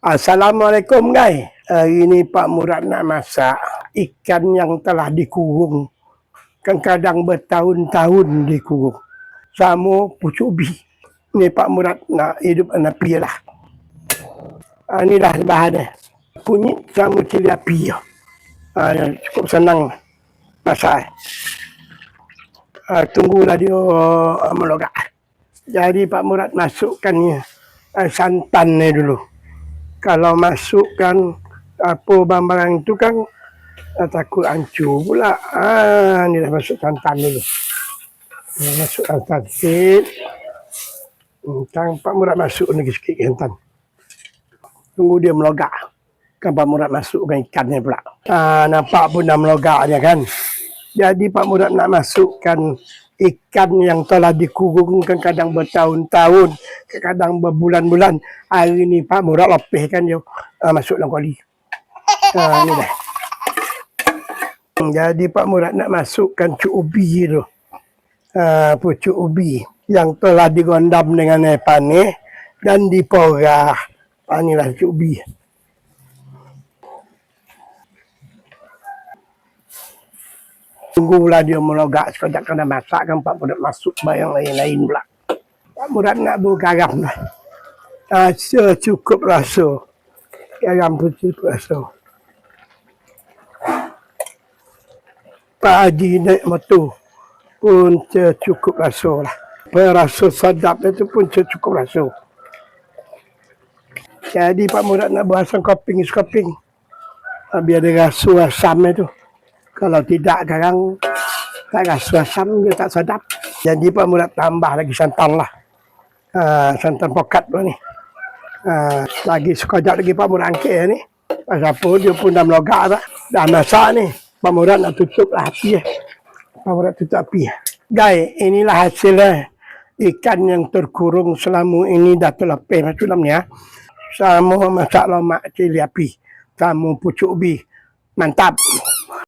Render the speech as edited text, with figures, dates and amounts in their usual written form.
Assalamualaikum guys. Hari ni Pak Murad nak masak ikan yang telah dikurung. Kadang bertahun-tahun dikurung. Sama pucuk ubi. Ni Pak Murad nak hidup api lah. Inilah bahan dia. Kunyit sama cili api. Cukup senang masak. Tunggulah dia melogak. Jadi Pak Murad masukkan santan ni dulu. Kalau masukkan apa barang-barang itu kan takut hancur pula. Ni dah masuk santan dulu. Masuk santan sikit. Pak Murad masuk lagi sikit santan. Tunggu dia melogak. Kan Pak Murad masukkan ikannya pula. Nampak pun dah melogak dia kan. Jadi Pak Murad nak masukkan ikan yang telah dikurungkan kadang bertahun-tahun, kadang berbulan-bulan. Hari ni Pak Murad lepaskan dia masuk dalam kuali. Ni dah. Jadi Pak Murad nak masukkan cuk ubi tu. Pucuk ubi yang telah digondam dengan air panas dan diporah. Inilah cuk ubi. Tunggulah dia melogak sekejap kena masak kan Pak Murad masuk bayang lain-lain pula. Pak Murad nak beri garam lah. Secukup rasa. Garam pun cukup rasa. Pak Haji naik motor pun secukup rasa lah. Rasa sedap itu pun secukup rasa. Jadi Pak Murad nak buat asam koping. Biar dia rasa asam itu. Kalau tidak sekarang tak rasa asam dia tak sedap. Jadi Pak Murad tambah lagi santan lah. Santan pokat tu ni. Lagi sekejap lagi Pak Murad angkat ni. Pasal apa dia pun dah melogak dah. Dah masak ni. Pak Murad nak tutup lah api. Pak Murad tutup api. Guys, inilah hasilnya. Ikan yang terkurung selama ini dah terlepas masuk dalam ni. Sama masak lemak cili api. Sama pucuk ubi. Mantap.